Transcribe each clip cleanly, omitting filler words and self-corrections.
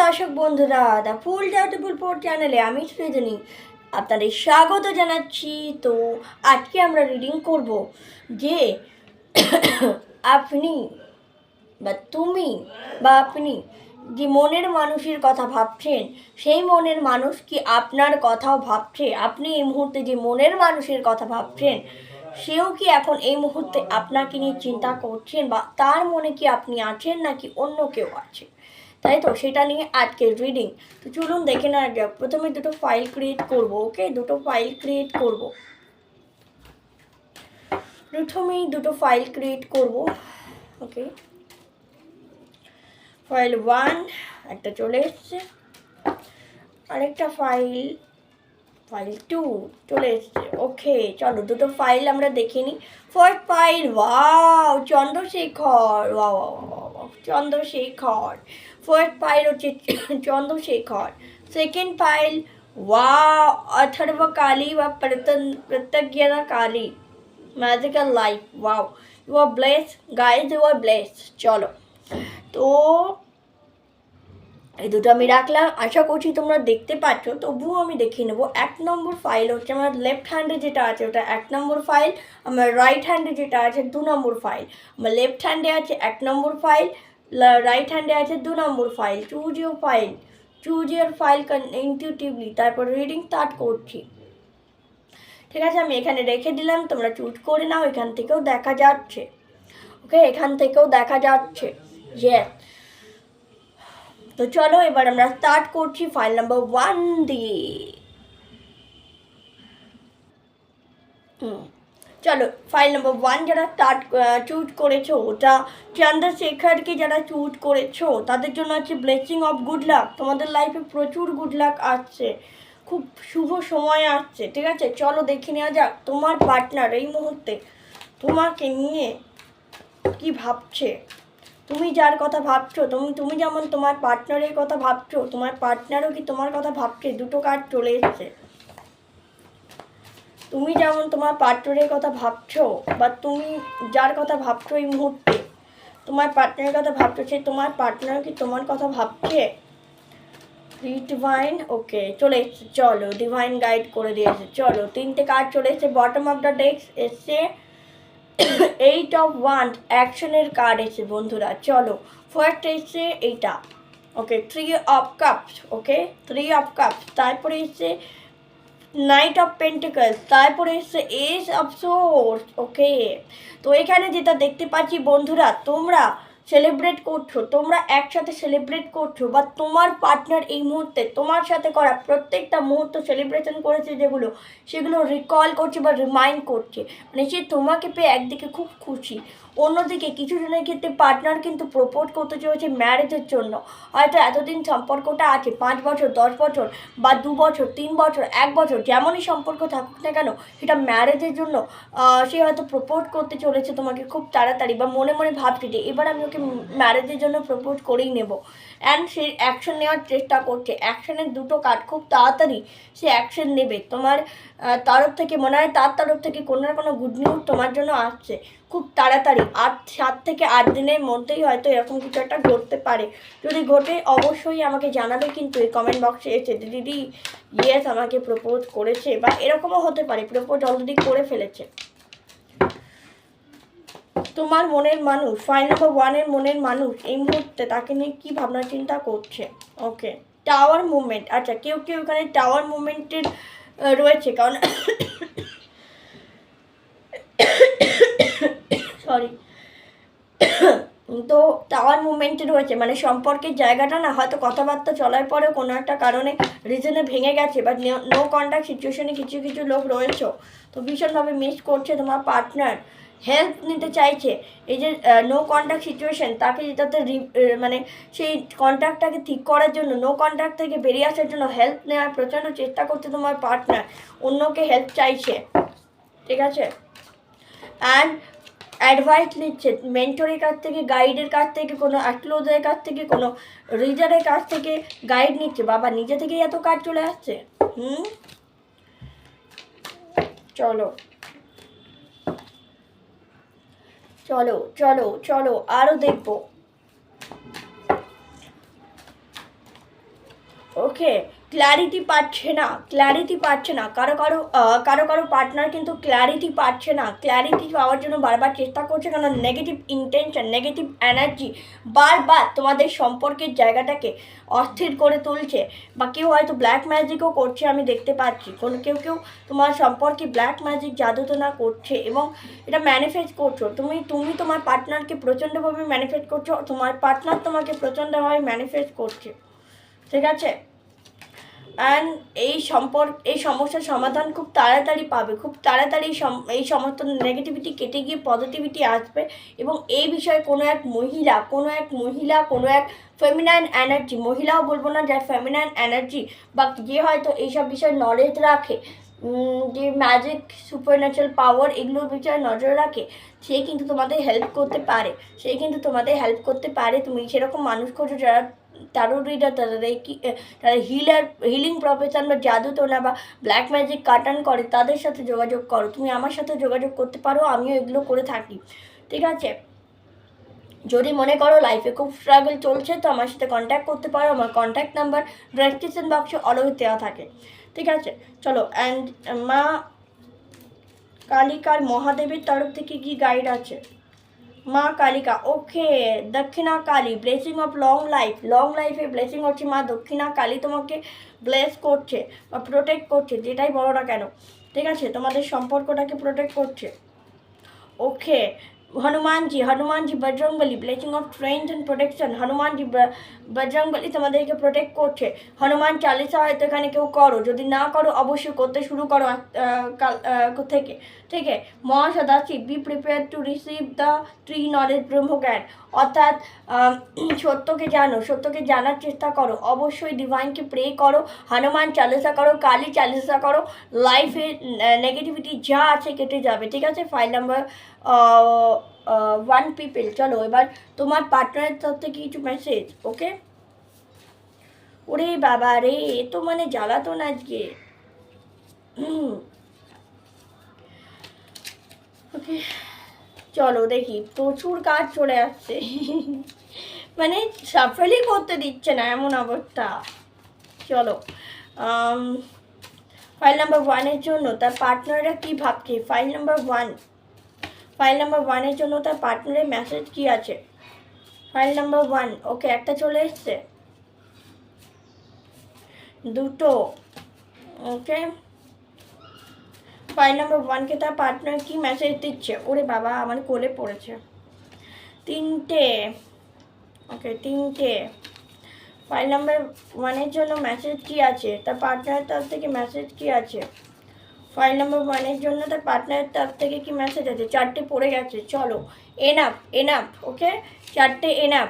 দর্শক বন্ধুরা, the full ডাউটেবল port চ্যানেলে আমি সৃজনী আপনাদের স্বাগত জানাচ্ছি। তো আজকে আমরা রিডিং করব যে আপনি বা তুমি বা আপনি যে মনের মানুষের কথা ভাবছেন, সেই মনের মানুষ কি আপনার কথাও ভাবছে? আপনি এই মুহূর্তে যে মনের মানুষের কথা ভাবছেন, সেও কি এখন এই মুহূর্তে আপনাকে নিয়ে চিন্তা করছেন, বা তার মনে কি আপনি আছেন নাকি অন্য কেউ আছে, তাই তো? সেটা নিয়ে আজকের রিডিং। তো চলুন দেখে নেওয়া যাক। প্রথমে দুটো ফাইল ক্রিয়েট করব। ওকে, দুটো ফাইল ক্রিয়েট করব। প্রথমেই দুটো ফাইল ক্রিয়েট করব। ওকে, ফাইল 1 একটা চলে এসছে, আরেকটা ফাইল 2 চলে এসছে। ওকে, চলো দুটো ফাইল আমরা দেখে নিই। First file, wow Chandrasekhar, wow Chandrasekhar. First file হচ্ছে Chandrasekhar. Second file, wow Atharva Kali বা Pratyagya Kali, magical life. Wow, you are blessed guys, you are blessed. চলো, তো এই দুটো আমি রাখলাম, আশা করছি তোমরা দেখতে পাচ্ছ, তবুও আমি দেখিয়ে নেবো। 1 নম্বর ফাইল হচ্ছে আমার লেফট হ্যান্ডে যেটা আছে ওটা 1 নম্বর ফাইল, আমার রাইট হ্যান্ডে যেটা আছে 2 নম্বর ফাইল। আমার লেফট হ্যান্ডে আছে 1 নম্বর ফাইল, রাইট হ্যান্ডে আছে 2 নম্বর file. Choose your file intuitively, তারপর রিডিং স্টার্ট করছি। ঠিক আছে, আমি এখানে রেখে দিলাম, তোমরা চুজ করে নাও। এখান থেকেও দেখা যাচ্ছে, ওকে, এখান থেকেও দেখা যাচ্ছে। ইয়েস, তো চলো এবার আমরা স্টার্ট করছি ফাইল নাম্বার 1 দিয়ে। চলো, ফাইল নাম্বার 1 যারা চুজ করেছো, ওটা চন্দ্রশেখরকে যারা চুজ করেছো, তাদের জন্য আছে ব্লেসিং অফ গুড লাক। তোমাদের লাইফে প্রচুর গুড লাক আসছে, খুব শুভ সময় আসছে। ঠিক আছে, চলো দেখে নেওয়া যাক তোমার পার্টনার এই মুহূর্তে তোমাকে নিয়ে কি ভাবছে। তুমি যার কথা ভাবছো, তুমি যেমন তোমার পার্টনারের কথা ভাবছো, তোমার পার্টনারও কি তোমার কথা ভাবছে। দুটো কার্ড চলে এসছে। তুমি যেমন তোমার পার্টনারের কথা ভাবছো, বা তুমি যার কথা ভাবছো এই মুহূর্তে, তোমার পার্টনারের কথা ভাবছো, সে তোমার পার্টনার কি তোমার কথা ভাবছে। ডিভাইন, ওকে, চলে এসছে। চলো, ডিভাইন গাইড করে দিয়েছে। চলো, 3টে কার্ড চলে এসছে। বটম অফ দ্য ডেস্ক এসছে 8 অফ ওয়ান্ড, অ্যাকশনের কার্ড এসে বন্ধুরা। চলো, ফার্স্ট এসছে এইটা, ওকে, 3 of cups, okay, 3 of cups. তারপরে এসছে নাইট অফ পেন্টিকলস, তারপরে এসছে এস অফ সোর্স। ওকে, তো এখানে যেটা দেখতে পাচ্ছি বন্ধুরা, তোমরা সেলিব্রেট করছো, তোমরা একসাথে সেলিব্রেট করছো, বা তোমার পার্টনার এই মুহূর্তে তোমার সাথে করা প্রত্যেকটা মুহূর্ত সেলিব্রেশন করেছে যেগুলো, সেগুলো রিকল করছে বা রিমাইন্ড করছে। মানে সে তোমাকে পেয়ে একদিকে খুব খুশি, অন্যদিকে কিছু জনের ক্ষেত্রে পার্টনার কিন্তু প্রপোজ করতে চলেছে ম্যারেজের জন্য। হয়তো এতদিন সম্পর্কটা আছে, 5 বছর, 10 বছর, বা 2 বছর, 3 বছর, 1 বছর, যেমনই সম্পর্ক থাকুক না কেন, সেটা ম্যারেজের জন্য সে হয়তো প্রপোজ করতে চলেছে তোমাকে খুব তাড়াতাড়ি, বা মনে মনে ভাবছে যে এবার আমি ওকে ম্যারেজের জন্য প্রপোজ করেই নেব। অ্যান্ড সে অ্যাকশন নেওয়ার চেষ্টা করছে। অ্যাকশনের দুটো কার্ড, খুব তাড়াতাড়ি সে অ্যাকশন নেবে। তোমার তরফ থেকে মনে হয় তার তরফ থেকে কোনো না কোনো গুড নিউজ তোমার জন্য আসছে খুব তাড়াতাড়ি। 7 থেকে 8 দিনের মধ্যেই হয়তো এরকম কিছু একটা ঘটতে পারে। যদি ঘটে অবশ্যই আমাকে জানাবে কিন্তু এই কমেন্ট বক্সে এসে, দিদি ইয়েস আমাকে প্রপোজ করেছে, বা এরকমও হতে পারে প্রপোজ অলরেডি করে ফেলেছে। তোমার মনের মানুষ, ফাইল নাম্বার 1-এর মনের মানুষ এই মুহূর্তে তাকে নিয়ে কী ভাবনা চিন্তা করছে। ওকে, টাওয়ার মুভমেন্ট। আচ্ছা, কেউ কেউ এখানে টাওয়ার মুভমেন্টের রয়েছে, কারণ সরি, তো টাওয়ার মুভমেন্টে রয়েছে, মানে সম্পর্কের জায়গাটা না হয়তো কথাবার্তা চলার পরেও কোনো একটা কারণে রিজনে ভেঙে গেছে, বা নো কন্ট্যাক্ট সিচুয়েশনে কিছু কিছু লোক রয়েছে, তো ভীষণভাবে মিস করছে তোমার পার্টনার। হেল্প নিতে চাইছে, এই যে নো কন্ট্যাক্ট সিচুয়েশন, তাকে যাতে মানে সেই কন্ট্যাক্টটাকে ঠিক করার জন্য, নো কন্ট্যাক্ট থেকে বেরিয়ে আসার জন্য হেল্প নেওয়ার প্রচণ্ড চেষ্টা করছে তোমার পার্টনার, অন্যকে হেল্প চাইছে। ঠিক আছে, অ্যান্ড অ্যাডভাইস নিচ্ছে মেন্টরের কাছ থেকে, গাইডের কাছ থেকে, কোনো অ্যাস্ট্রোলজারের কাছ থেকে, কোনো রিডারের কাছ থেকে গাইড নিচ্ছে। বাবা, নিজে থেকেই এত কাজ চলে আসছে। চলো চলো চলো চলো, আরও দেখবো। ওকে, ক্ল্যারিটি পাচ্ছে না, কারো পার্টনার কিন্তু ক্ল্যারিটি পাচ্ছে না, ক্ল্যারিটি পাওয়ার জন্য বারবার চেষ্টা করছে, কারণ নেগেটিভ ইন্টেনশন, নেগেটিভ এনার্জি বারবার তোমাদের সম্পর্কের জায়গাটাকে অস্থির করে তুলছে, বা কেউ হয়তো ব্ল্যাক ম্যাজিকও করছে, আমি দেখতে পাচ্ছি কেউ তোমার সম্পর্কে ব্ল্যাক ম্যাজিক জাদুটোনা করছে, এবং এটা ম্যানিফেস্ট করছো তুমি তোমার পার্টনারকে প্রচণ্ডভাবে ম্যানিফেস্ট করছো, তোমার পার্টনার তোমাকে প্রচণ্ডভাবে ম্যানিফেস্ট করছে, ঠিক আছে। অ্যান্ড এই সমস্যার সমাধান খুব তাড়াতাড়ি পাবে, খুব তাড়াতাড়ি এই সমস্ত নেগেটিভিটি কেটে গিয়ে পজিটিভিটি আসবে, এবং এই বিষয়ে কোনো এক মহিলা কোনো এক ফেমিনাইন এনার্জি, মহিলাও বলবো না, যার ফেমিনাইন এনার্জি বা যে হয়তো এইসব বিষয়ে নলেজ রাখে, যে ম্যাজিক সুপারন্যাচারাল পাওয়ার এগুলোর বিষয়ে নজর রাখে, সে কিন্তু তোমাদের হেল্প করতে পারে, তুমি সেরকম মানুষ খোঁজো যারা টারো রিডার, তারা হিলিং প্রফেশন বা জাদুটোনা বা ব্ল্যাক ম্যাজিক কাটান করে, তাদের সাথে যোগাযোগ করো, তুমি আমার সাথে যোগাযোগ করতে পারো, আমিও এগুলো করে থাকি, ঠিক আছে। যদি মনে করো লাইফে খুব স্ট্রাগল চলছে, তো আমার সাথে কন্ট্যাক্ট করতে পারো, আমার কন্ট্যাক্ট নাম্বার ডেসক্রিপশন বক্সে অলওয়েজ দেওয়া থাকে, ঠিক আছে। চলো, অ্যান্ড মা কালিকার মহাদেবের তরফ থেকে কি গাইড আছে? মা কালিকা, ওকে, দক্ষিণা কালী, ব্লেসিং অফ লং লাইফে ব্লেসিং হচ্ছে, মা দক্ষিণা কালী তোমাকে ব্লেস করছে বা প্রোটেক্ট করছে, যেটাই বলো না কেন, ঠিক আছে, তোমাদের সম্পর্কটাকে প্রোটেক্ট করছে। Okay, Hanumanji Bajrangbali, blessing of strength and protection, Hanumanji Bajrangbali তোমাদেরকে প্রোটেক্ট করছে। হনুমান চালিসা হয়তো এখানে কেউ করো, যদি না করো অবশ্যই করতে শুরু করো থেকে, ঠিক আছে। Mahasadashiv, be prepare to receive the true knowledge brahmagyan, অর্থাৎ সত্যকে জানার চেষ্টা করো, অবশ্যই ডিভাইনকে প্রে করো, হনুমান চালিসা করো, কালী চালিসা করো, লাইফে নেগেটিভিটি যা আছে কেটে যাবে, ঠিক আছে। ফাইল নাম্বার 1 পিপল, চলো এবার তোমার পার্টনারের তরফ থেকে কিছু মেসেজ। ওকে, ওরে বাবা রে, এ তো মানে জ্বালাতন আজকে। ওকে, চলো দেখি, প্রচুর কাজ চলে আসছে, মানে সাফলই করতে দিচ্ছে না এমন অবস্থা। চলো, ফাইল নাম্বার 1-এর জন্য তার পার্টনাররা কি ভাবছে? ফাইল নাম্বার 1-এর জন্য তার পার্টনারের মেসেজ কি আছে? ফাইল নাম্বার 1, ওকে, একটা চলে এসছে, দুটো, ওকে। ফাইল নাম্বার 1-কে তার পার্টনার কি মেসেজ দিচ্ছে? ওরে বাবা, আমার কোলে পড়েছে, 3টে, ওকে, 3টে। ফাইল নাম্বার 1-এর জন্য মেসেজ কি আছে? তার পার্টনারের তরফ থেকে মেসেজ কি আছে? ফাইল নাম্বার 1-এর জন্য তার পার্টনারের তরফ থেকে কি মেসেজ আছে? 4টে পড়ে গেছে, চলো, এনাফ, ওকে, 4টে এনাফ।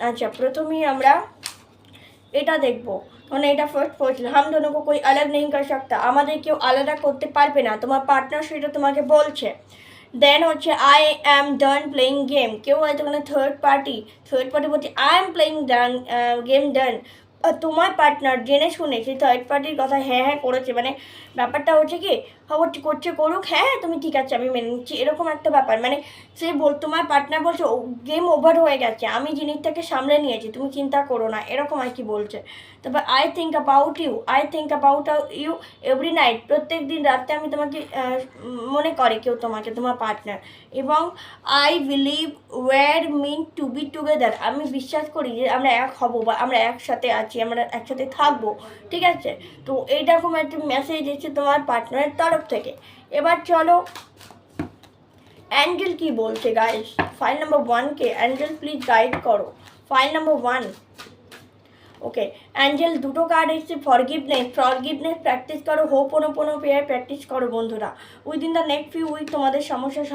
আচ্ছা, প্রথমেই আমরা এটা দেখবো, মানে এটা ফার্স্ট পড়ছিল, হাম দোনো কো কোই আলাদা নেই কর সকতা, আমাদের কেউ আলাদা করতে পারবে না, তোমার পার্টনার সেটা তোমাকে বলছে। দেন হচ্ছে I am done playing game, কেউ হয়তো ওখানে থার্ড পার্টি বলছে আই অ্যাম প্লেইং গেম ডান, তোমার পার্টনার জেনে শুনে সেই থার্ড পার্টির কথা হ্যাঁ করেছে, মানে ব্যাপারটা হচ্ছে কি, করছে করুক, হ্যাঁ তুমি ঠিক আছে আমি মেনে নিচ্ছি, এরকম একটা ব্যাপার, মানে সে তোমার পার্টনার বলছে গেম ওভার হয়ে গেছে, আমি জিনিসটাকে সামলে নিয়েছি, তুমি চিন্তা করো না, এরকম আর কি বলছে। তারপর I think about you every night, প্রত্যেক দিন রাতে আমি তোমাকে মনে করে কেউ তোমাকে, তোমার পার্টনার, এবং I believe we're meant to be together, আমি বিশ্বাস করি যে আমরা এক হব বা আমরা একসাথে আছি, আমরা একসাথে থাকবো, ঠিক আছে। তো এইরকম একটা মেসেজ এসেছে তোমার পার্টনারের তরফ থেকে। এবার চলো অ্যাঞ্জেল কি বলছে গাইস, ফাইল নাম্বার 1-কে অ্যাঞ্জেল প্লিজ গাইড করো। ফাইল নাম্বার 1, ওকে, অ্যাঞ্জেল দুটো কার্ড এসছে, ফরগিভনেস প্র্যাকটিস করো, হোপোনোপোনো প্রেয়ার প্র্যাকটিস করো বন্ধুরা, within the next few week তোমাদের সমস্যার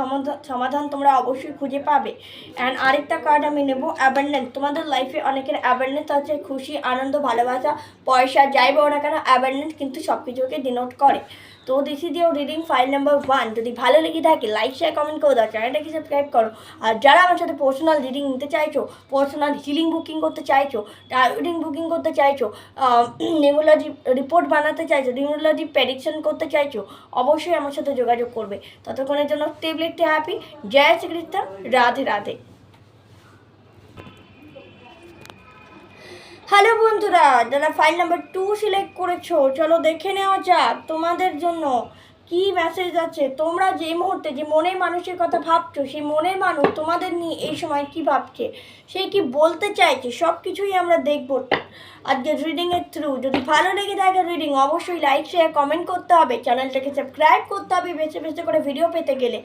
সমাধান তোমরা অবশ্যই খুঁজে পাবে। অ্যান্ড আরেকটা কার্ড আমি নেবো, অ্যাবান্ডেন্স, তোমাদের লাইফে অনেকের অ্যাবান্ডেন্স আছে, খুশি, আনন্দ, ভালোবাসা, পয়সা, যাই বলো না কেন, অ্যাবান্ডেন্স কিন্তু সব কিছুকে ডিনোট করে। তো this is your reading file number 1, যদি ভালো লেগে থাকে লাইক শেয়ার কমেন্ট করে দাও, চ্যানেলটাকে সাবস্ক্রাইব করো, আর যারা আমার সাথে পার্সোনাল রিডিং নিতে চাইছো, পার্সোনাল হিলিং বুকিং করতে চাইছো, রিডিং বুকিং করতে চাইছো, নিউমোলজি রিপোর্ট বানাতে চাইছো, নিউমোলজি প্রেডিকশন করতে চাইছো, অবশ্যই আমার সাথে যোগাযোগ করবে। ততক্ষণের জন্য স্টেবলিটি হ্যাপি, জয় শ্রীকৃষ্ণ, রাধে রাধে। হ্যালো বন্ধুরা, যারা ফাইল নাম্বার 2 সিলেক্ট করেছো, চলো দেখে নেওয়া যাক তোমাদের জন্য কি মেসেজ আছে। তোমরা যে মুহূর্তে যে মনের মানুষের কথা ভাবছো, সেই মনের মানুষ তোমাদের নিয়ে এই সময় কি ভাবছে, সে কি বলতে চাইছে, সব কিছুই আমরা দেখবো আজকে রিডিংয়ের থ্রু। যদি ভালো লেগে থাকে রিডিং, অবশ্যই লাইক শেয়ার কমেন্ট করতে হবে, চ্যানেলটাকে সাবস্ক্রাইব করতে হবে বেছে বেছে করে ভিডিও পেতে গেলে।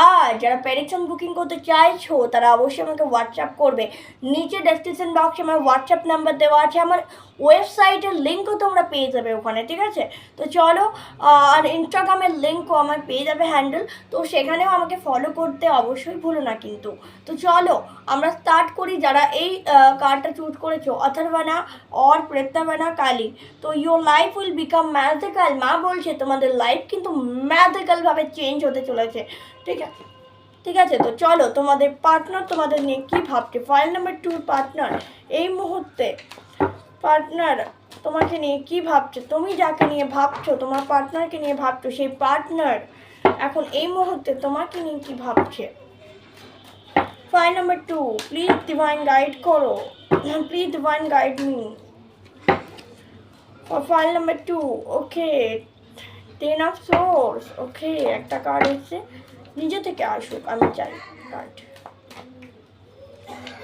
আর যারা প্রেডিকশন বুকিং করতে চাইছো, তারা অবশ্যই আমাকে হোয়াটসঅ্যাপ করবে। নিচে ডেসক্রিপশন বক্সে আমার হোয়াটসঅ্যাপ নাম্বার দেওয়া আছে, আমার ওয়েবসাইটের লিঙ্কও তোমরা পেয়ে যাবে ওখানে, ঠিক আছে? তো চলো, আর ইনস্টাগ্রামের লিঙ্কও আমার পেয়ে যাবে, হ্যান্ডেল, তো সেখানেও আমাকে ফলো করতে অবশ্যই ভুলো না কিন্তু। তো চলো আমরা স্টার্ট করি। যারা এই কার্ডটা চুজ করেছো, অথর্বনা और প্রত্যাবনা কালী, তো your life will become magical. মা বলছে তোমাদের লাইফ কিন্তু ম্যাজিক্যালভাবে চেঞ্জ হতে চলেছে, ঠিক আছে? ঠিক আছে, তো চলো তোমাদের পার্টনার তোমাদের নিয়ে কী ভাবছে। ফাইল নাম্বার 2 পার্টনার এই মুহূর্তে, পার্টনার তোমাকে নিয়ে কী ভাবছে। তুমি যাকে নিয়ে ভাবছো, তোমার পার্টনারকে নিয়ে ভাবছো, সেই পার্টনার এখন এই মুহূর্তে তোমাকে নিয়ে কী ভাবছে। File number 2, please divine guide করো, please divine guide me for file number 2। Okay, 10 of swords. Okay, একটা কার্ড এসছে, নিজে থেকে আসুক আমি চাই কার্ড।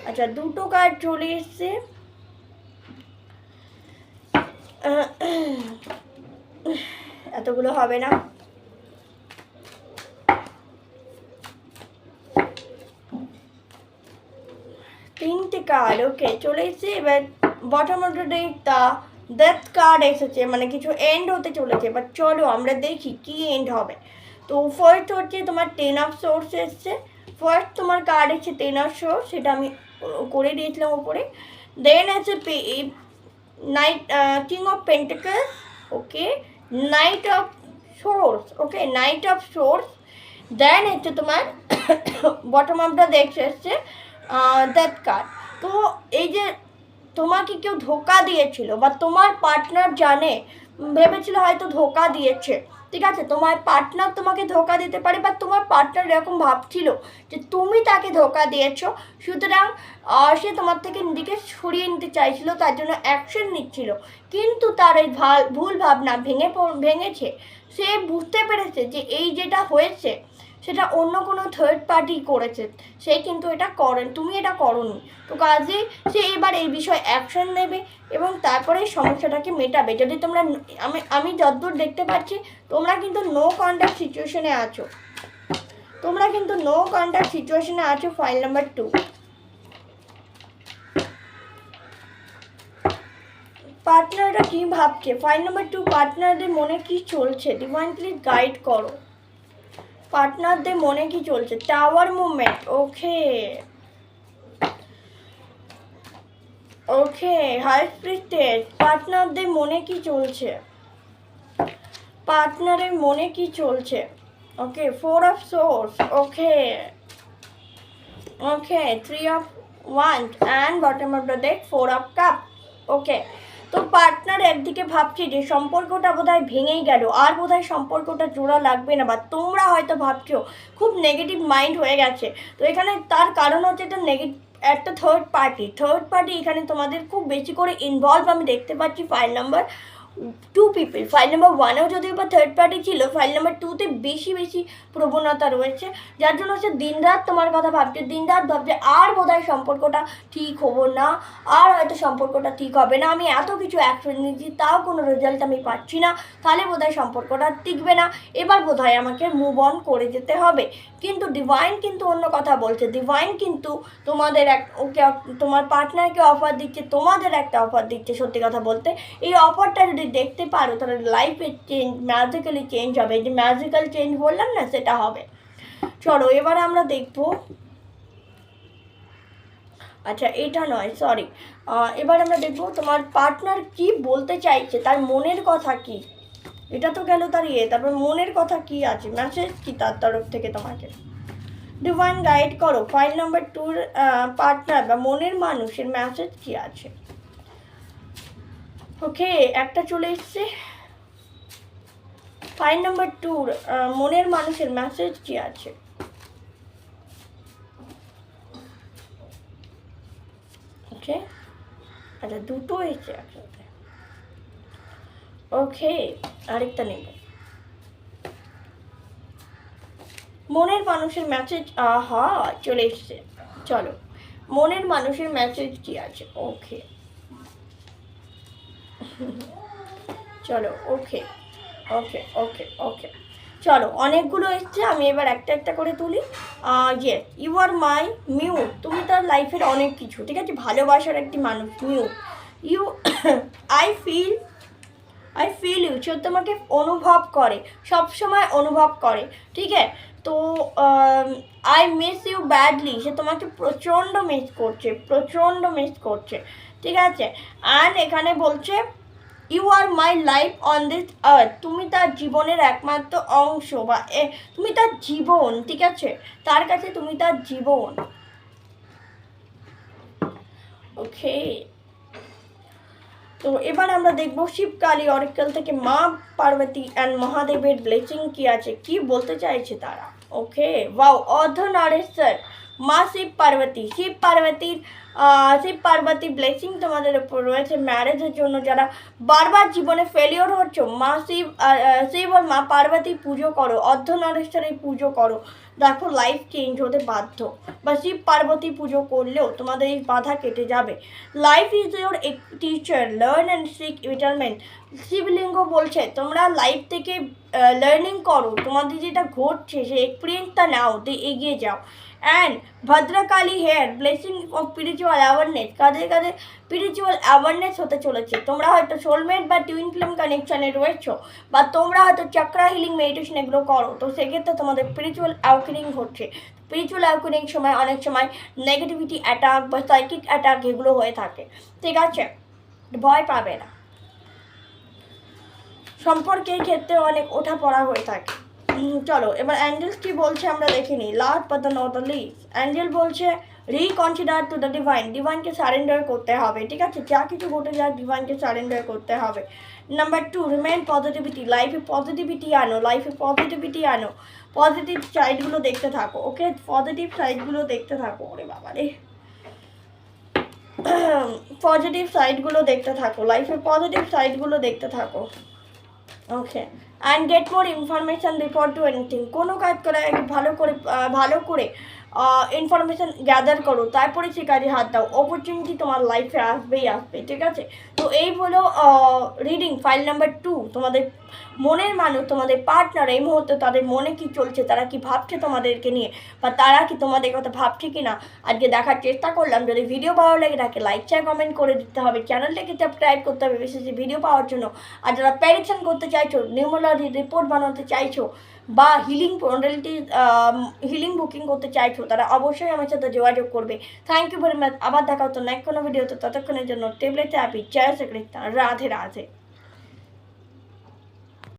আচ্ছা, দুটো কার্ড চলে এসছে। এতগুলো হবে না। তিনটে কার্ড ওকে চলে এসছে। এবার bottom of the day the death card এসেছে, মানে কিছু এন্ড হতে চলেছে। এবার চলো আমরা দেখি কি এন্ড হবে। তো ফার্স্ট হচ্ছে তোমার 10 অফ সোর্স এসছে। ফার্স্ট তোমার কার্ড এসছে 10 অফ সোর্স, সেটা আমি করে দিয়েছিলাম ওপরে। দেন আছে knight, king of pentacles. Okay, knight of swords. Okay, knight of swords. Then হচ্ছে তোমার বটম অফ দ্য ডেক এসছে ডেথ কার্ড। তো এই যে তোমাকে কেউ ধোকা দিয়েছিল, বা তোমার পার্টনার জানে, ভেবেছিল হয়তো ধোকা দিয়েছে, ঠিক আছে? তোমার পার্টনার তোমাকে ধোকা দিতে পারে, বা তোমার পার্টনার এরকম ভাবছিল যে তুমি তাকে ধোকা দিয়েছো, সুতরাং সে তোমার থেকে নিজেকে সরিয়ে নিতে চাইছিল, তার জন্য অ্যাকশন নিচ্ছিল। কিন্তু তার এই ভুল ভাবনা ভেঙেছে। সে বুঝতে পেরেছে যে এই যেটা হয়েছে সেটা অন্য কোনো থার্ড পার্টি করেছে, সে কিন্তু এটা করেন, তুমি এটা করোনি। তো কাজেই সে এবার এই বিষয়ে অ্যাকশন নেবে এবং তারপরে সমস্যাটাকে মেটাবে। যদি তোমরা, আমি যতদূর দেখতে পাচ্ছি, তোমরা কিন্তু নো কন্ট্যাক্ট সিচুয়েশনে আছো, তোমরা কিন্তু নো কন্ট্যাক্ট সিচুয়েশনে আছো। ফাইল নাম্বার 2 পার্টনাররা কী ভাবছে। ফাইল নাম্বার 2 পার্টনারদের মনে কি চলছে, ডিভাইন প্লিজ গাইড করো। পার্টনারদের মনে কি চলছে, tower movement. Okay okay, high spirited. পার্টনারদের মনে কি চলছে, পার্টনারের মনে কি চলছে। Okay, 4 of swords. Okay okay, 3 of wands and bottom of the deck 4 of cup. Okay, তো পার্টনার একদিকে ভাবছি যে সম্পর্কটা বোধহয় ভেঙেই গেল, আর বোধহয় সম্পর্কটা জোড়া লাগবে না, বা তোমরা হয়তো ভাবছো খুব নেগেটিভ মাইন্ড হয়ে গেছে। তো এখানে তার কারণ হচ্ছে একটা থার্ড পার্টি এখানে তোমাদের খুব বেশি করে ইনভলভ আমি দেখতে পাচ্ছি। File number 2 people, file number 1এও যদিও বা থার্ড পার্টি ছিল, ফাইল নাম্বার 2তে বেশি প্রবণতা রয়েছে, যার জন্য হচ্ছে দিনরাত তোমার কথা ভাবছে, দিনরাত ভাবছে আর বোধহয় সম্পর্কটা ঠিক হবো না, আর হয়তো সম্পর্কটা ঠিক হবে না, আমি এত কিছু অ্যাকশন নিচ্ছি তাও কোনো রেজাল্ট আমি পাচ্ছি না, তাহলে বোধহয় সম্পর্কটা টিকবে না, এবার বোধহয় আমাকে মুভ অন করে যেতে হবে। কিন্তু ডিভাইন কিন্তু অন্য কথা বলছে। ডিভাইন কিন্তু তোমাদের তোমার পার্টনারকে অফার দিচ্ছে, তোমাদের একটা অফার দিচ্ছে। সত্যি কথা বলতে এই অফারটা যদি দেখতে পারো, তাহলে লাইফের চেঞ্জ ম্যাজিক্যালি চেঞ্জ হবে। যে ম্যাজিক্যাল চেঞ্জ বললাম না, সেটা হবে। চলো এবার আমরা দেখবো। আচ্ছা, এটা নয়, সরি। এবার আমরা দেখবো তোমার পার্টনার কি বলতে চাইছে, তার মনের কথা কি। এটা তো গেল তার তারপর মনের কথা কি আছে, মেসেজ কি তার তরফ থেকে তোমাকে। ডিভাইন গাইড করো। ফাইল নাম্বার 2 পার্টনার বা মনের মানুষের মেসেজ কি আছে। ওকে, একটা চলে এসছে। ফাইল নাম্বার 2 মনের মানুষের মেসেজ কি আছে। ওকে, আচ্ছা দুটো এসছে একসাথে। ওকে, আরেকটা নেব। মনের মানুষের মেসেজ, আহা চলে এসছে। চলো, মনের মানুষের মেসেজ কি আছে? ওকে চলো, ওকে ওকে ওকে ওকে, চলো অনেকগুলো এসছে, আমি এবার একটা একটা করে তুলি। ইয়েস, ইউ আর মাই মিউ, তুমি তার লাইফের অনেক কিছু, ঠিক আছে, ভালোবাসার একটি মানুষ মিউ। ইউ আই ফিল ইউ, সে তোমাকে অনুভব করে, সবসময় অনুভব করে, ঠিক আছে। তো আই মিস ইউ ব্যাডলি, সে তোমাকে প্রচণ্ড মিস করছে, প্রচণ্ড মিস করছে, ঠিক আছে। অ্যান্ড এখানে বলছে you are my life on this earth, তুমি তার জীবনের একমাত্র অংশ, বা তুমি তার জীবন, ঠিক আছে, তার কাছে তুমি তার জীবন। ওকে, তো এবার আমরা দেখবো শিবকালী অরিকেল থেকে মা পার্বতী অ্যান্ড মহাদেবের ব্লেসিং কি আছে, কি বলতে চাইছে তারা। ওকে, ওয়াও, অর্ধনারেশ্বর মা শিব পার্বতী ব্লেসিং তোমাদের উপর রয়েছে ম্যারেজের জন্য। যারা বারবার জীবনে ফেলিওর হচ্ছ, মা শিব আর মা পার্বতী পুজো করো, অর্ধনারেশ্বরের পুজো করো, দেখো লাইফ চেঞ্জ হতে বাধ্য। বা শিব পার্বতী পুজো করলেও তোমাদের এই বাধা কেটে যাবে। Life is your teacher, learn and seek ইটারমেন্ট। শিবলিঙ্গ বলছে তোমরা লাইফ থেকে লার্নিং করো, তোমাদের যেটা ঘটছে সেই এক্সপিরিয়েন্সটা নাও, দিয়ে এগিয়ে যাও। And Bhadrakali here blessing of spiritual awareness, কাদের কাদের স্পিরিচুয়াল অ্যাওয়ারনেস হতে চলেছে। তোমরা হয়তো সোলমেট বা টুইন ফ্লেম কানেকশানে রয়েছো, বা তোমরা হয়তো চক্রা হিলিং মেডিটেশন এগুলো করো, তো সেক্ষেত্রে তোমাদের স্পিরিচুয়াল অ্যাওয়াকেনিং হচ্ছে। স্পিরিচুয়াল অ্যাওয়াকেনিং সময় অনেক সময় নেগেটিভিটি অ্যাটাক বা সাইকিক অ্যাটাক এগুলো হয়ে থাকে, ঠিক আছে, ভয় পাবে না। সম্পর্কের ক্ষেত্রে অনেক ওঠা পড়া হয়ে থাকে। চলো এবার অ্যাঞ্জেলস কি বলছে আমরা দেখে নিই। Last but the not the least, angel বলছে রিকনসিডার টু দ্য ডিভাইনকে সারেন্ডার করতে হবে, ঠিক আছে, যা কিছু ঘটে যাক ডিভাইনকে সারেন্ডার করতে হবে। নাম্বার 2, রিমেন পজিটিভিটি, লাইফে পজিটিভিটি আনো, পজিটিভ সাইডগুলো দেখতে থাকো। ওকে, পজিটিভ সাইডগুলো দেখতে থাকো, ওরে বাবা রে, পজিটিভ সাইডগুলো দেখতে থাকো, লাইফে পজিটিভ সাইডগুলো দেখতে থাকো। Okay, and get more information before to anything, কোনো কাজ করে ভালো করে ইনফরমেশান গ্যাদার করো, তারপরে সে কাজে হাত দাও। অপরচুনিটি তোমার লাইফে আসবেই আসবে, ঠিক আছে। তো এই হলো রিডিং ফাইল নাম্বার 2। তোমাদের মনের মানুষ, তোমাদের পার্টনার এই মুহূর্তে তাদের মনে কি চলছে, তারা কি ভাবছে তোমাদেরকে নিয়ে, বা তারা কি তোমাদের কথা ভাবছে কি না, আজকে দেখার চেষ্টা করলাম। যদি ভিডিও ভালো লাগে থাকে লাইক শেয়ার কমেন্ট করে দিতে হবে, চ্যানেলটাকে সাবস্ক্রাইব করতে হবে বেশি ভিডিও পাওয়ার জন্য। আর যারা প্রেডিকশন করতে চাইছো, নিউমোলজি রিপোর্ট বানাতে চাইছো, বা হিলিং বুকিং করতে চাইছো, তারা অবশ্যই আমার সাথে যোগাযোগ করবে। থ্যাংক ইউ ভেরি মাচ, আবার দেখা হতো নেক্সট কোনো ভিডিওতে, ততক্ষণের জন্য টেবলেটে আপি জয় শ্রীকৃষ্ণ, রাধে রাধে।